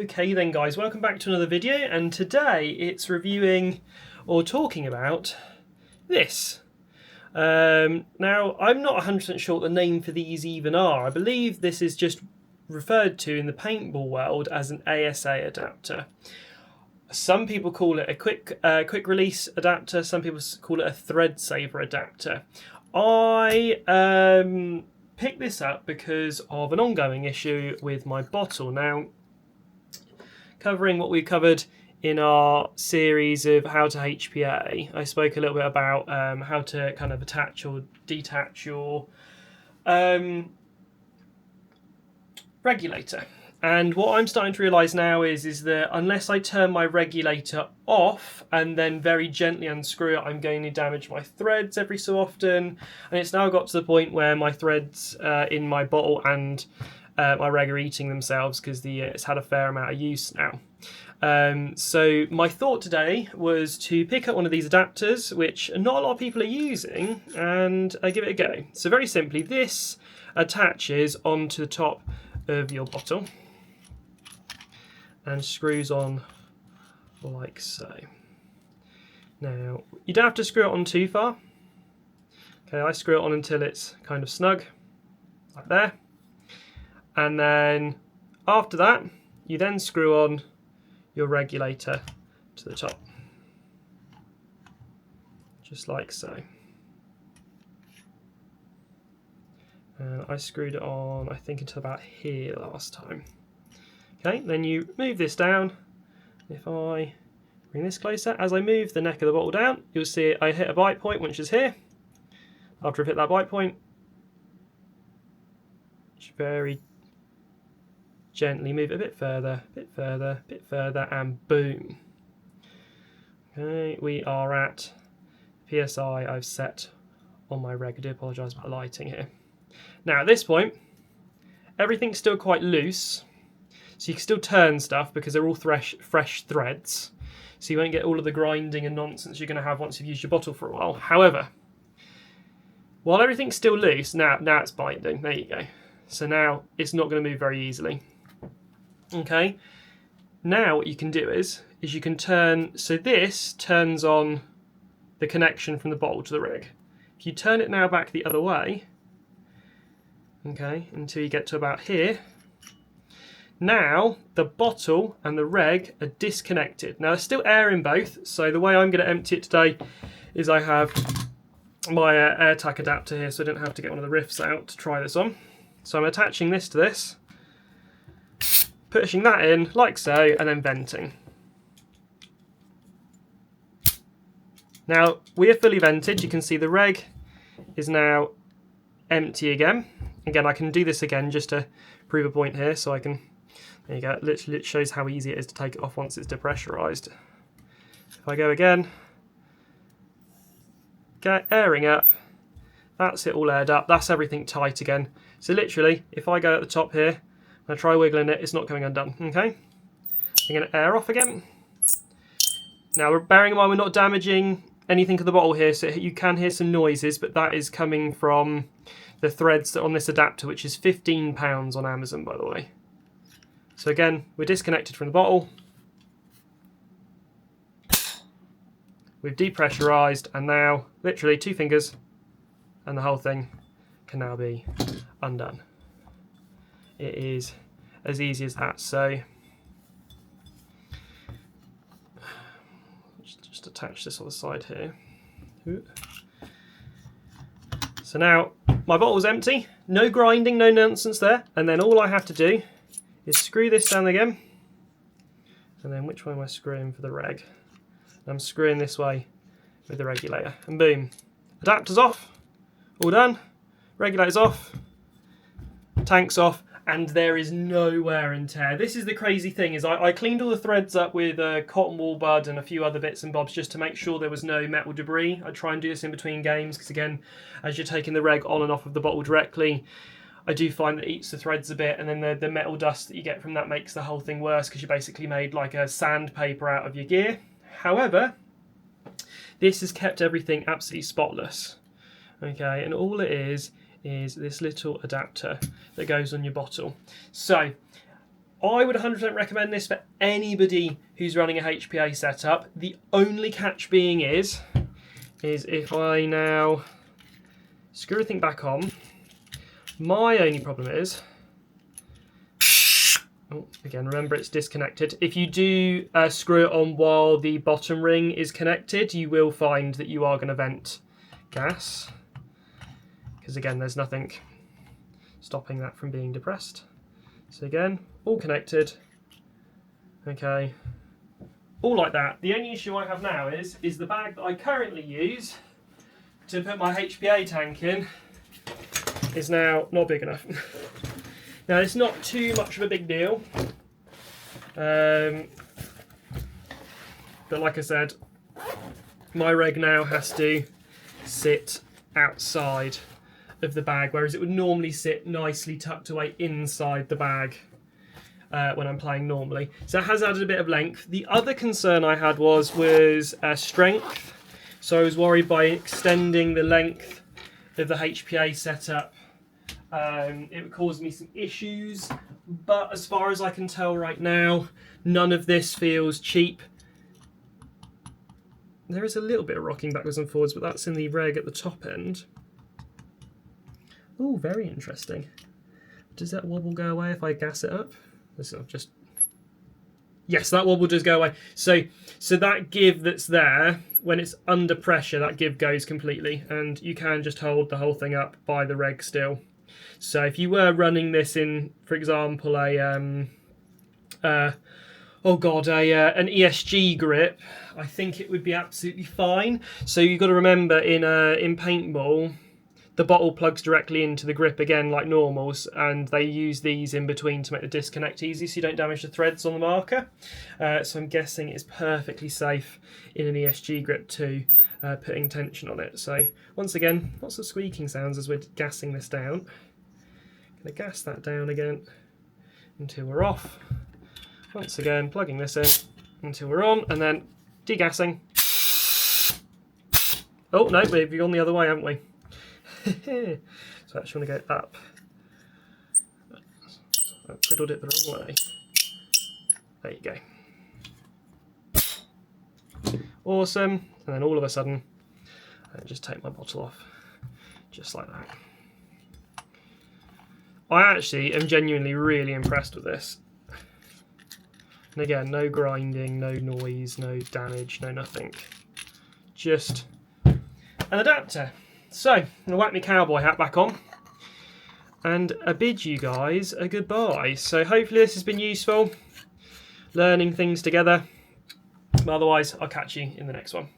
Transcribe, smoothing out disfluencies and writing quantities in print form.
Okay then guys, welcome back to another video, and today it's reviewing or talking about this. Now I'm not 100% sure what the name for these even are. I believe this is just referred to in the paintball world as an ASA adapter. Some people call it a quick release adapter, some people call it a thread saver adapter. I picked this up because of an ongoing issue with my bottle. Now, covering what we covered in our series of how to HPA, I spoke a little bit about how to kind of attach or detach your regulator. And what I'm starting to realise now is that unless I turn my regulator off and then very gently unscrew it, I'm going to damage my threads every so often. And it's now got to the point where my threads in my bottle and my reg are eating themselves because it's had a fair amount of use now. So my thought today was to pick up one of these adapters, which not a lot of people are using, and give it a go. So very simply, this attaches onto the top of your bottle and screws on like so. Now, you don't have to screw it on too far. Okay, I screw it on until it's kind of snug, like there. And then after that, you then screw on your regulator to the top, just like so. And I screwed it on, I think, until about here last time. Okay, then you move this down. If I bring this closer, as I move the neck of the bottle down, you'll see I hit a bite point, which is here. After I've hit that bite point, just very gently move it a bit further, a bit further, a bit further, and boom. Okay, we are at PSI I've set on my reg. I do apologise about the lighting here. Now at this point, everything's still quite loose, so you can still turn stuff because they're all fresh threads, so you won't get all of the grinding and nonsense you're going to have once you've used your bottle for a while. However, while everything's still loose, now it's binding. There you go. So now it's not going to move very easily. Okay, now what you can do is you can turn, so this turns on the connection from the bottle to the rig. If you turn it now back the other way, okay, until you get to about here, now the bottle and the reg are disconnected. Now there's still air in both, so the way I'm going to empty it today is I have my AirTac adapter here, so I didn't have to get one of the riffs out to try this on. So I'm attaching this to this, pushing that in like so, and then venting. Now we are fully vented. You can see the reg is now empty again. Again, I can do this again just to prove a point here, so I can, there you go, literally it shows how easy it is to take it off once it's depressurized. If I go again, get airing up, that's it all aired up, that's everything tight again. So literally, if I go at the top here, I try wiggling it, it's not coming undone, okay? I'm going to air off again. Now, bearing in mind we're not damaging anything to the bottle here, so you can hear some noises, but that is coming from the threads on this adapter, which is £15 on Amazon, by the way. So again, we're disconnected from the bottle. We've depressurized, and now, literally 2 fingers, and the whole thing can now be undone. It is as easy as that. So just attach this on the side here. So now my bottle's empty, no grinding, no nonsense there, and then all I have to do is screw this down again, and then which way am I screwing for the reg? I'm screwing this way with the regulator, and boom, adapter's off, all done, regulator's off, tank's off, and there is no wear and tear. This is the crazy thing, is I cleaned all the threads up with cotton wool bud and a few other bits and bobs just to make sure there was no metal debris. I try and do this in between games because, again, as you're taking the reg on and off of the bottle directly, I do find that it eats the threads a bit, and then the metal dust that you get from that makes the whole thing worse because you basically made like a sandpaper out of your gear. However, this has kept everything absolutely spotless. Okay, and all it is this little adapter that goes on your bottle. So I would 100% recommend this for anybody who's running a HPA setup. The only catch being is if I now screw everything back on, my only problem is, oh, again, remember it's disconnected. If you do screw it on while the bottom ring is connected, you will find that you are going to vent gas. Because again, there's nothing stopping that from being depressed. So again, all connected. Okay, all like that. The only issue I have now is the bag that I currently use to put my HPA tank in is now not big enough. Now it's not too much of a big deal, but like I said, my reg now has to sit outside of the bag, whereas it would normally sit nicely tucked away inside the bag when I'm playing normally. So it has added a bit of length. The other concern I had was strength. So I was worried by extending the length of the HPA setup, it would cause me some issues. But as far as I can tell right now, none of this feels cheap. There is a little bit of rocking backwards and forwards, but that's in the reg at the top end. Oh, very interesting. Does that wobble go away if I gas it up? This is just... Yes, that wobble does go away. So that give that's there, when it's under pressure, that give goes completely, and you can just hold the whole thing up by the reg still. So if you were running this in, for example, an ESG grip, I think it would be absolutely fine. So you've got to remember in paintball, the bottle plugs directly into the grip again like normals, and they use these in between to make the disconnect easy so you don't damage the threads on the marker. So I'm guessing it's perfectly safe in an ESG grip too, putting tension on it. So once again, lots of squeaking sounds as we're gassing this down. Going to gas that down again until we're off. Once again, plugging this in until we're on, and then degassing. Oh no, we've gone the other way, haven't we? So I actually want to go up. I fiddled it the wrong way. There you go. Awesome. And then all of a sudden, I just take my bottle off, just like that. I actually am genuinely really impressed with this. And again, no grinding, no noise, no damage, no nothing. Just an adapter. So, I'm going to whack my cowboy hat back on and I bid you guys a goodbye. So hopefully this has been useful, learning things together. But otherwise, I'll catch you in the next one.